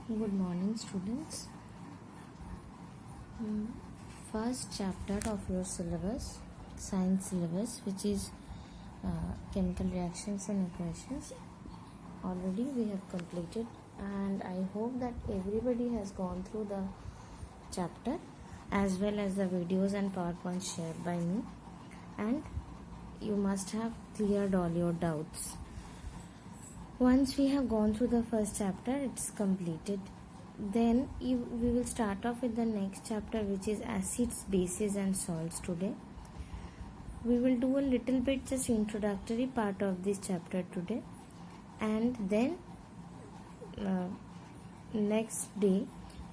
Good morning, students. First chapter of your syllabus, science syllabus, which is chemical reactions and equations. Already we have completed, and I hope that everybody has gone through the chapter as well as the videos and PowerPoint shared by me, and you must have cleared all your doubts. Once we have gone through the first chapter, it's completed. Then we will start off with the next chapter, which is acids, bases and salts today. We will do a little bit just introductory part of this chapter today, and then next day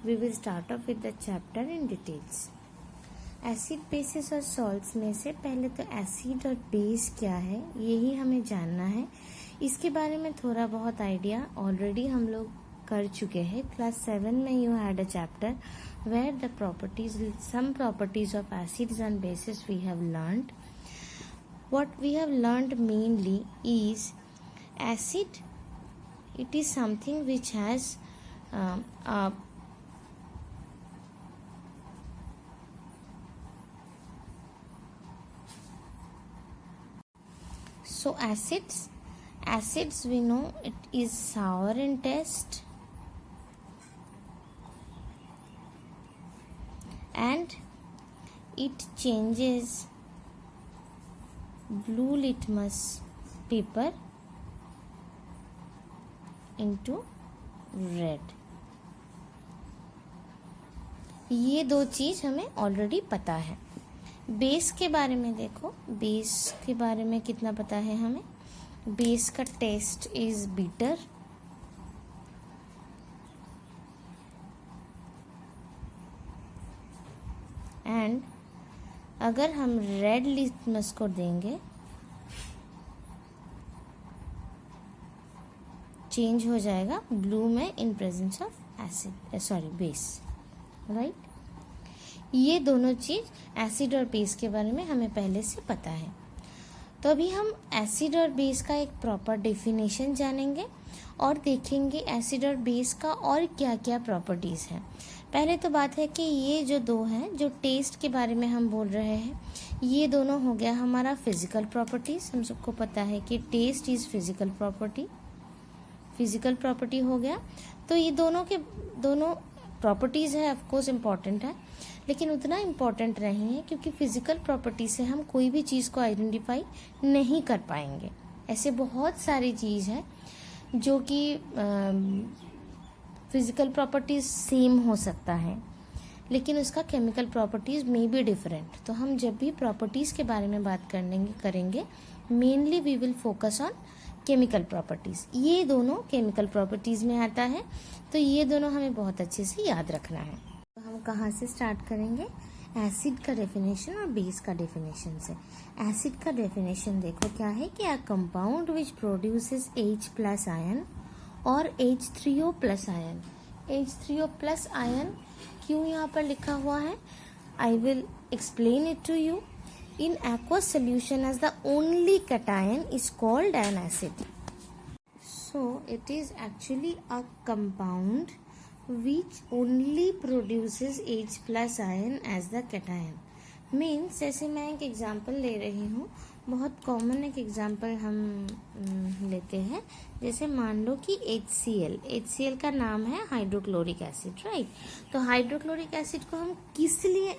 we will start off with the chapter in details. Acid basis और salts में से पहले तो acid और base क्या है यही हमें जानना है. इसके बारे में थोड़ा बहुत आइडिया ऑलरेडी हम लोग कर चुके हैं. क्लास 7 में you had a chapter where the properties some properties of acids and bases we have learned. What we have learned mainly is acid. It is something which has So acids we know it is sour in taste and it changes blue litmus paper into red. ये दो चीज हमें already पता है. Base के बारे में देखो, बेस के बारे में कितना पता है हमें. बेस का टेस्ट इज बिटर एंड अगर हम रेड लिटमस को देंगे चेंज हो जाएगा ब्लू में in presence of base. Right. ये दोनों चीज एसिड और बेस के बारे में हमें पहले से पता है. तो अभी हम एसिड और बेस का एक प्रॉपर डेफिनेशन जानेंगे और देखेंगे एसिड और बेस का और क्या क्या प्रॉपर्टीज हैं. पहले तो बात है कि ये जो दो हैं जो टेस्ट के बारे में हम बोल रहे हैं, ये दोनों हो गया हमारा फिजिकल प्रॉपर्टीज. हम सबको पता है कि टेस्ट इज फिजिकल प्रॉपर्टी हो गया. तो ये दोनों प्रॉपर्टीज है, ऑफकोर्स इम्पॉर्टेंट है, लेकिन उतना इम्पॉर्टेंट नहीं है क्योंकि फिजिकल प्रॉपर्टी से हम कोई भी चीज़ को आइडेंटिफाई नहीं कर पाएंगे. ऐसे बहुत सारी चीज़ है जो कि फिजिकल प्रॉपर्टीज सेम हो सकता है लेकिन उसका chemical properties may be different. तो हम जब भी प्रॉपर्टीज के बारे में बात करेंगे mainly we will focus on chemical properties. ये दोनों केमिकल प्रॉपर्टीज में आता है, तो ये दोनों हमें बहुत अच्छे से याद रखना है. तो हम कहाँ से स्टार्ट करेंगे? एसिड का डेफिनेशन और बेस का डेफिनेशन से. एसिड का डेफिनेशन देखो क्या है कि a compound which produces H+ ion और H3O+ आयन. H3O+ आयन क्यों यहाँ पर लिखा हुआ है? I will explain it to you. In aqueous solution as the only cation is called an acid. So it is actually a compound which only produces H+ ion as the cation. Means जैसे मैं एक example ले रही हूँ, बहुत common एक example हम लेते हैं. जैसे मान लो कि HCl का नाम है हाइड्रोक्लोरिक एसिड. राइट. तो हाइड्रोक्लोरिक एसिड को हम किस लिए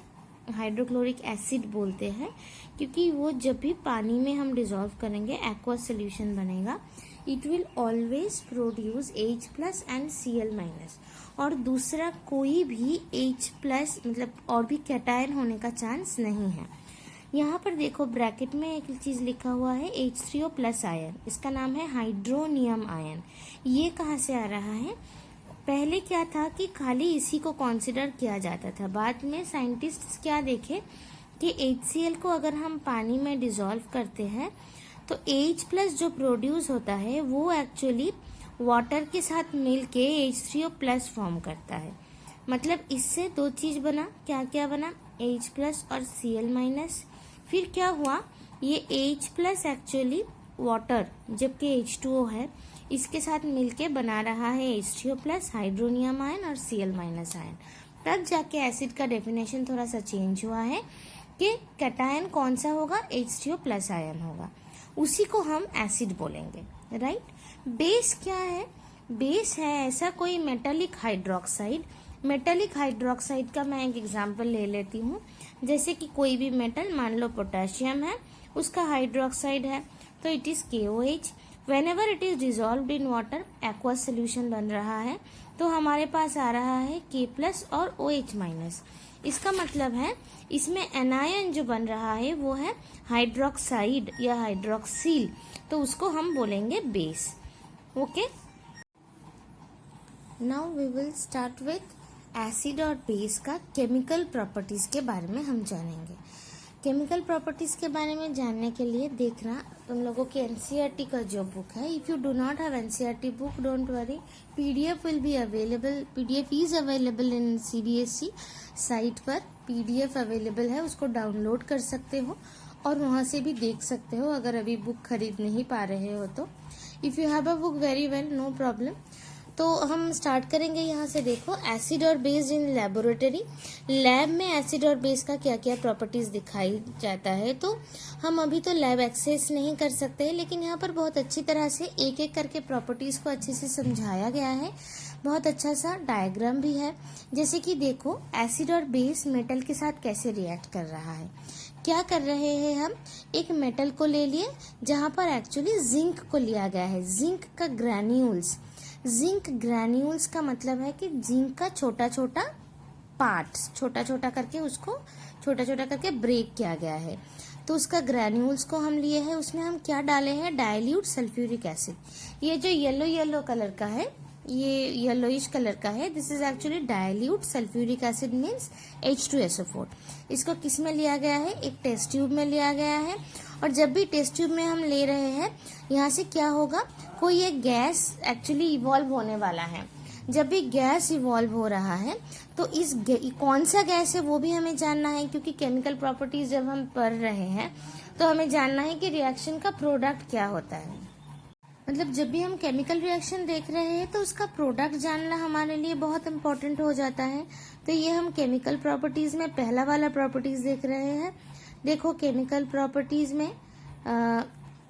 हाइड्रोक्लोरिक एसिड बोलते हैं? क्योंकि वो जब भी पानी में हम डिसॉल्व करेंगे एक्वस सोल्यूशन बनेगा, it will always produce H+ and Cl-, और दूसरा कोई भी H+ मतलब और भी कैटायन होने का चांस नहीं है. यहाँ पर देखो ब्रैकेट में एक चीज लिखा हुआ है H3O+ आयन. इसका नाम है हाइड्रोनियम आयन. ये कहाँ से आ रहा है? पहले क्या था कि खाली इसी को कंसिडर किया जाता था. बाद में साइंटिस्ट्स क्या देखे कि HCl को अगर हम पानी में डिसॉल्व करते हैं तो H+ जो प्रोड्यूस होता है वो एक्चुअली वाटर के साथ मिलके H3O+ फॉर्म करता है. मतलब इससे दो चीज बना. क्या क्या बना? H+ और Cl-. फिर क्या हुआ? ये H+ एक्चुअली वाटर जबकि H2O है, इसके साथ मिलके बना रहा है H3O प्लस हाइड्रोनियम आयन और Cl माइनस आयन। तब जाके एसिड का डेफिनेशन थोड़ा सा चेंज हुआ है कि कैटायन कौन सा होगा, H3O प्लस आयन होगा, उसी को हम एसिड बोलेंगे, राइट। बेस क्या है? बेस है ऐसा कोई मेटालिक हाइड्रोक्साइड। मेटालिक हाइड्रोक्साइड का मैं एक एग्जांपल ले लेती हूँ। जैसे कि कोई भी मेटल, मान लो पोटेशियम है, उसका हाइड्रोक्साइड है तो it is KOH। Whenever it is dissolved in water, aqueous solution बन रहा है, तो हमारे पास आ रहा है K प्लस और OH माइनस। इसका मतलब है इसमें एनायन जो बन रहा है वो है हाइड्रोक्साइड या हाइड्रोक्सिल, तो उसको हम बोलेंगे base. Okay, now we will start with acid और बेस का केमिकल प्रॉपर्टीज के बारे में हम जानेंगे। केमिकल प्रॉपर्टीज के बारे में जानने के लिए देखना तुम लोगों के NCERT का जो बुक है। If you do not have NCERT book, don't worry, PDF will be available, PDF is available in CBSE site पर। PDF अवेलेबल है, उसको डाउनलोड कर सकते हो और वहां से भी देख सकते हो अगर अभी बुक खरीद नहीं पा रहे हो तो। If you have a book, very well, no problem. तो हम स्टार्ट करेंगे यहाँ से। देखो, एसिड और बेस इन लेबोरेटरी। लैब में एसिड और बेस का क्या क्या प्रॉपर्टीज दिखाई जाता है, तो हम अभी तो लैब एक्सेस नहीं कर सकते हैं, लेकिन यहाँ पर बहुत अच्छी तरह से एक एक करके प्रॉपर्टीज को अच्छे से समझाया गया है। बहुत अच्छा सा डायग्राम भी है। जैसे कि देखो, एसिड और बेस मेटल के साथ कैसे रिएक्ट कर रहा है। क्या कर रहे हैं हम, एक मेटल को ले लिए जहाँ पर एक्चुअली जिंक को लिया गया है, जिंक का ग्रैन्यूल्स। जिंक ग्रैन्यूल्स का मतलब है कि जिंक का छोटा छोटा पार्ट्स, छोटा छोटा करके उसको छोटा छोटा करके ब्रेक किया गया है, तो उसका ग्रैन्यूल्स को हम लिए हैं। उसमें हम क्या डाले हैं, डाइल्यूट सल्फ्यूरिक एसिड। ये जो येलो येलो कलर का है, ये येलोइश कलर का है, this is actually dilute sulphuric acid means H2SO4। इसको किस में लिया गया है, एक टेस्ट ट्यूब में लिया गया है। और जब भी टेस्ट ट्यूब में हम ले रहे हैं, यहाँ से क्या होगा, कोई एक गैस एक्चुअली इवॉल्व होने वाला है। जब भी गैस इवॉल्व हो रहा है तो इस कौन सा गैस है वो भी हमें जानना है, क्योंकि केमिकल प्रॉपर्टीज जब हम पढ़ रहे हैं तो हमें जानना है कि रिएक्शन का प्रोडक्ट क्या होता है। मतलब जब भी हम केमिकल रिएक्शन देख रहे हैं तो उसका प्रोडक्ट जानना हमारे लिए बहुत इम्पोर्टेंट हो जाता है। तो ये हम केमिकल प्रॉपर्टीज में पहला वाला प्रॉपर्टीज देख रहे हैं। देखो, केमिकल प्रॉपर्टीज में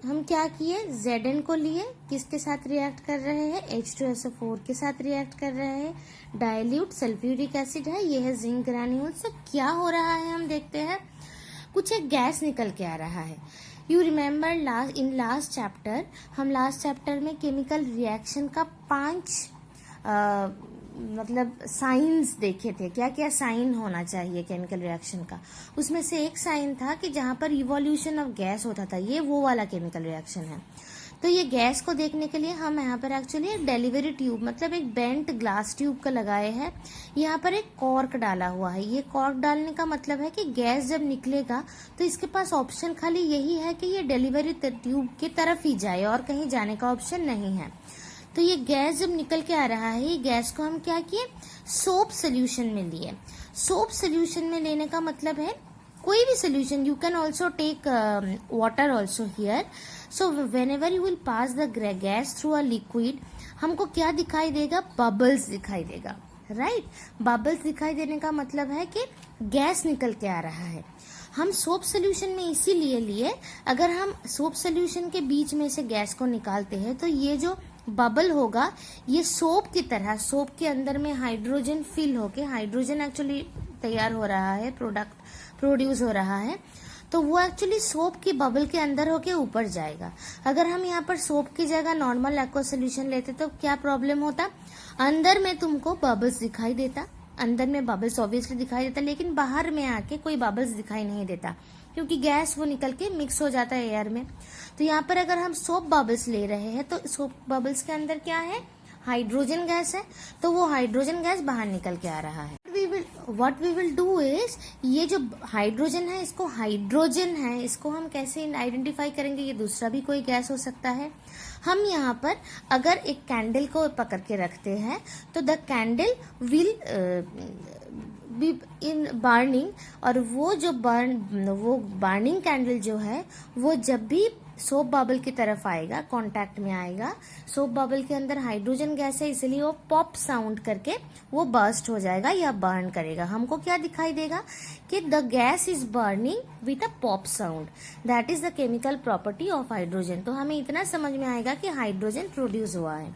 हम क्या किए, Zn को लिए, किसके साथ रिएक्ट कर रहे हैं, H2SO4 के साथ रिएक्ट कर रहे हैं। डाइल्यूट सल्फ्यूरिक एसिड है, ये है जिंक ग्रैन्यूल। से क्या हो रहा है हम देखते हैं, कुछ एक गैस निकल के आ रहा है। You remember in last chapter, हम लास्ट चैप्टर में केमिकल रिएक्शन का 5 मतलब साइंस देखे थे, क्या क्या साइन होना चाहिए केमिकल रिएक्शन का। उसमें से एक साइन था कि जहां पर इवोल्यूशन ऑफ गैस होता था, ये वो वाला केमिकल रिएक्शन है। तो ये गैस को देखने के लिए हम यहाँ पर एक्चुअली एक डेलीवरी ट्यूब, मतलब एक बेंट ग्लास ट्यूब का लगाए हैं। यहाँ पर एक कॉर्क डाला हुआ है। ये कॉर्क डालने का मतलब है कि गैस जब निकलेगा तो इसके पास ऑप्शन खाली यही है कि ये डेलीवरी ट्यूब की तरफ ही जाए और कहीं जाने का ऑप्शन नहीं है। तो ये गैस जब निकल के आ रहा है, ये गैस को हम क्या किए, सोप सोल्यूशन में लिए। सोप सोल्यूशन में लेने का मतलब है कोई भी solution, you can also take water also here. So whenever you will pass the gas through a liquid, हमको क्या दिखाई देगा, बबल्स दिखाई देगा, राइट। बबल्स दिखाई देने का मतलब है कि गैस निकल के आ रहा है। हम सोप सोल्यूशन में इसीलिए लिए, अगर हम सोप सोल्यूशन के बीच में से गैस को निकालते हैं तो ये जो बबल होगा, ये सोप की तरह, सोप के अंदर में हाइड्रोजन फिल होके, हाइड्रोजन एक्चुअली तैयार हो रहा है, प्रोडक्ट प्रोड्यूस हो रहा है, तो वो एक्चुअली सोप की बबल के अंदर होके ऊपर जाएगा। अगर हम यहाँ पर सोप की जगह नॉर्मल एक्वा सोल्यूशन लेते तो क्या प्रॉब्लम होता, अंदर में तुमको बबल्स दिखाई देता, अंदर में बबल्स ऑब्वियसली दिखाई देता, लेकिन बाहर में आके कोई बबल्स दिखाई नहीं देता, क्योंकि गैस वो निकल के मिक्स हो जाता है एयर में। तो यहाँ पर अगर हम सोप बबल्स ले रहे हैं तो सोप बबल्स के अंदर क्या है, हाइड्रोजन गैस है, तो वो हाइड्रोजन गैस बाहर निकल के आ रहा है। What we will do is, ये जो हाइड्रोजन है, इसको हाइड्रोजन है, इसको हम कैसे आइडेंटिफाई करेंगे, ये दूसरा भी कोई गैस हो सकता है। हम यहाँ पर अगर एक कैंडल को पकड़ के रखते हैं तो the candle will be in burning, और वो जो बर्निंग कैंडल जो है वो जब भी सोप बबल की तरफ आएगा, कांटेक्ट में आएगा। सोप बबल के अंदर हाइड्रोजन गैस है, इसलिए वो पॉप साउंड करके वो बर्स्ट हो जाएगा या बर्न करेगा। हमको क्या दिखाई देगा कि the gas is burning with a pop sound, that is the chemical property of hydrogen. तो हमें इतना समझ में आएगा कि हाइड्रोजन प्रोड्यूस हुआ है।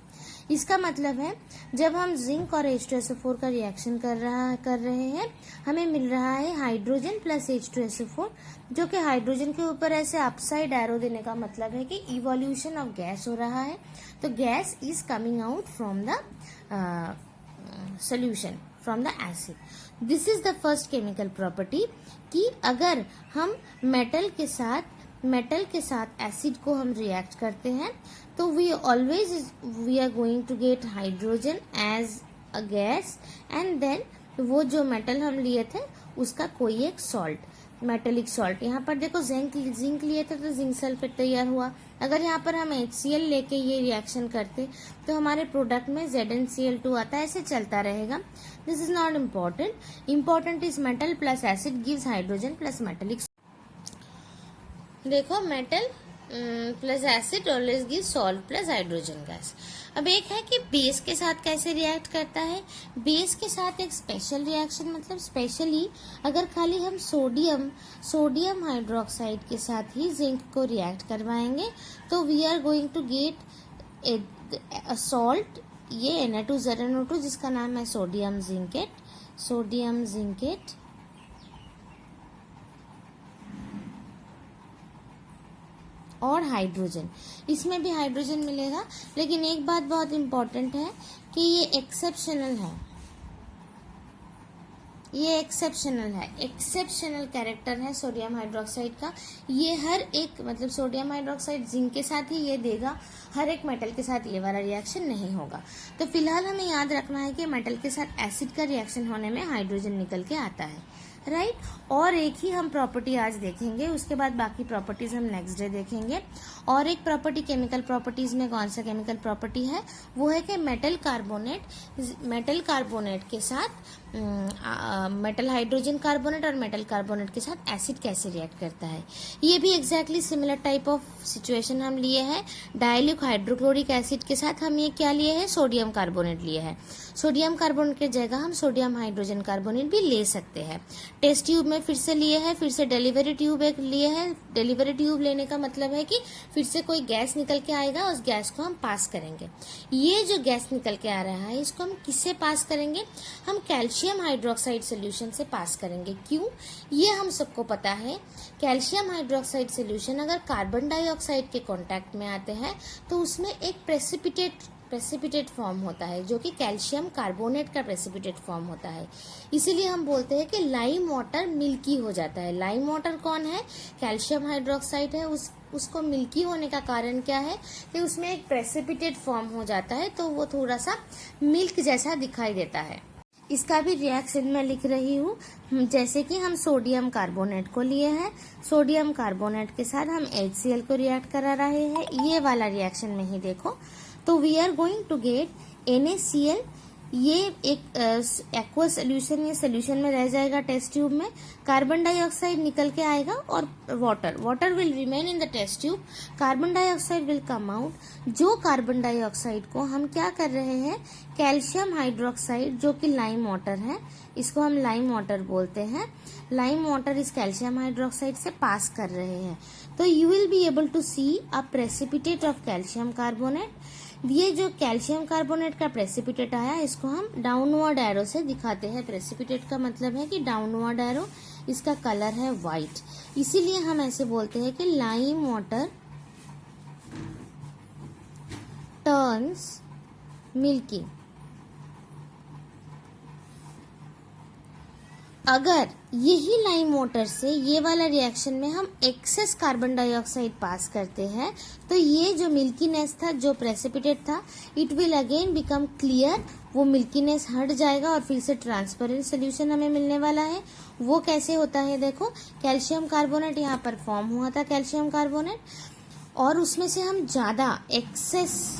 इसका मतलब है जब हम जिंक और H2SO4 का रिएक्शन कर रहे हैं, हमें मिल रहा है हाइड्रोजन प्लस H2SO4, जो कि हाइड्रोजन के ऊपर ऐसे अपसाइड एरो देने का मतलब है कि इवोल्यूशन ऑफ गैस हो रहा है। तो gas is coming out from the solution, from the acid. This is the first chemical property कि अगर हम मेटल के साथ एसिड को हम रिएक्ट करते हैं तो we are going to get hydrogen as a gas, and then वो जो मेटल हम लिए थे उसका कोई एक सॉल्ट, मेटेलिक सॉल्ट। यहाँ पर देखो जिंक लिए थे तो जिंक सल्फेट तैयार हुआ। अगर यहाँ पर हम HCl लेके ये रिएक्शन करते तो हमारे प्रोडक्ट में ZnCl2 आता है, ऐसे चलता रहेगा। This is not important. Important is metal plus acid gives hydrogen plus metallic. देखो metal plus acid always give salt plus hydrogen gas. अब एक है कि बेस के साथ कैसे रिएक्ट करता है। बेस के साथ एक स्पेशल रिएक्शन, मतलब स्पेशली अगर खाली हम सोडियम हाइड्रोक्साइड के साथ ही जिंक को रिएक्ट करवाएंगे तो we are going to get salt, ये Na2ZnO2 जिसका नाम है सोडियम जिंकेट और हाइड्रोजन। इसमें भी हाइड्रोजन मिलेगा, लेकिन एक बात बहुत इंपॉर्टेंट है कि ये एक्सेप्शनल है, एक्सेप्शनल कैरेक्टर है सोडियम हाइड्रोक्साइड का। ये हर एक, मतलब सोडियम हाइड्रोक्साइड जिंक के साथ ही ये देगा, हर एक मेटल के साथ ये वाला रिएक्शन नहीं होगा। तो फिलहाल हमें याद रखना है कि मेटल के साथ एसिड का रिएक्शन होने में हाइड्रोजन निकल के आता है, राइट। और एक ही हम प्रॉपर्टी आज देखेंगे, उसके बाद बाकी प्रॉपर्टीज हम नेक्स्ट डे देखेंगे। और एक प्रॉपर्टी केमिकल प्रॉपर्टीज में कौन सा केमिकल प्रॉपर्टी है, वो है कि मेटल कार्बोनेट के साथ मेटल हाइड्रोजन कार्बोनेट और मेटल कार्बोनेट के साथ एसिड कैसे रिएक्ट करता है। ये भी exactly similar type of situation हम लिए हैं। डाइल्यूक हाइड्रोक्लोरिक एसिड के साथ हम ये क्या लिए हैं, सोडियम कार्बोनेट लिए हैं। सोडियम कार्बोनेट की जगह हम सोडियम हाइड्रोजन कार्बोनेट भी ले सकते हैं। टेस्ट ट्यूब में फिर से लिए हैं, फिर से डिलीवरी ट्यूब एक लिए हैं। डिलीवरी ट्यूब लेने का मतलब है कि फिर से कोई गैस निकल के आएगा, उस गैस को हम पास करेंगे। ये जो गैस निकल के आ रहा है इसको हम किससे पास करेंगे, हम कैल्शियम हाइड्रोक्साइड सोल्यूशन से पास करेंगे। क्यों, ये हम सबको पता है। कैल्शियम हाइड्रोक्साइड सोल्यूशन अगर कार्बन डाइऑक्साइड के कांटेक्ट में आते हैं तो उसमें एक प्रेसिपिटेट फॉर्म होता है, जो कि कैल्शियम कार्बोनेट का प्रेसिपिटेट फॉर्म होता है। इसीलिए हम बोलते हैं कि लाइम वाटर मिल्की हो जाता है। लाइम वाटर कौन है, कैल्शियम हाइड्रोक्साइड है। उसको मिल्की होने का कारण क्या है कि उसमें एक प्रेसिपिटेट फॉर्म हो जाता है, तो वो थोड़ा सा मिल्क जैसा दिखाई देता है। इसका भी रिएक्शन मैं लिख रही हूँ, जैसे कि हम सोडियम कार्बोनेट को लिए हैं, सोडियम कार्बोनेट के साथ हम HCl को रिएक्ट करा रहे हैं। ये वाला रिएक्शन में ही देखो, तो we are going to get NaCl। ये एक एक्वा सोल्यूशन, ये सोल्यूशन में रह जाएगा टेस्ट ट्यूब में। कार्बन डाइऑक्साइड निकल के आएगा और water will remain in the test tube. Carbon dioxide will come out. जो कार्बन डाइऑक्साइड को हम क्या कर रहे हैं, कैल्शियम हाइड्रोक्साइड जो कि लाइम वाटर है, इसको हम लाइम वाटर बोलते हैं। लाइम वाटर इस कैल्शियम हाइड्रोक्साइड से पास कर रहे हैं। तो you will be able to see a precipitate of calcium carbonate. ये जो कैल्शियम कार्बोनेट का प्रेसिपिटेट आया, इसको हम डाउनवर्ड एरो से दिखाते हैं। प्रेसिपिटेट का मतलब है कि डाउनवर्ड एरो, इसका कलर है व्हाइट, इसीलिए हम ऐसे बोलते हैं कि लाइम वाटर टर्न्स मिल्की। अगर यही लाइम वाटर से ये वाला रिएक्शन में हम एक्सेस कार्बन डाइऑक्साइड पास करते हैं तो ये जो मिल्कीनेस था, जो प्रेसिपिटेट था, it will again become clear. वो मिल्कीनेस हट जाएगा और फिर से ट्रांसपेरेंट सोल्यूशन हमें मिलने वाला है। वो कैसे होता है, देखो कैल्शियम कार्बोनेट यहाँ पर फॉर्म हुआ था, कैल्शियम कार्बोनेट, और उसमें से हम ज्यादा एक्सेस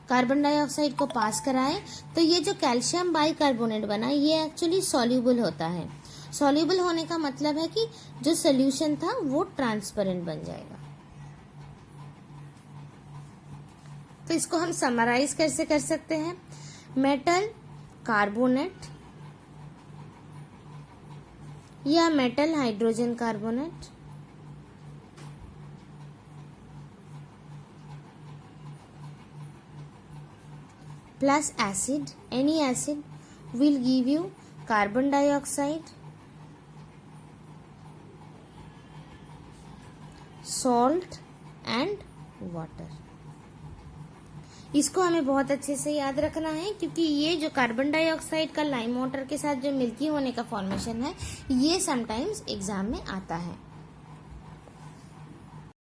कार्बन डाइऑक्साइड को पास कराए तो ये जो कैल्शियम बाइकार्बोनेट बना, ये एक्चुअली सॉल्यूबल होता है। सॉल्यूबल होने का मतलब है कि जो सोल्यूशन था वो ट्रांसपेरेंट बन जाएगा। तो इसको हम समराइज कैसे कर सकते हैं? मेटल कार्बोनेट या metal hydrogen carbonate plus acid, any acid will give you carbon dioxide, salt and water. इसको हमें बहुत अच्छे से याद रखना है, क्योंकि ये जो कार्बन डाइऑक्साइड का लाइम वाटर के साथ जो मिल्की होने का फॉर्मेशन है, ये समटाइम्स एग्जाम में आता है.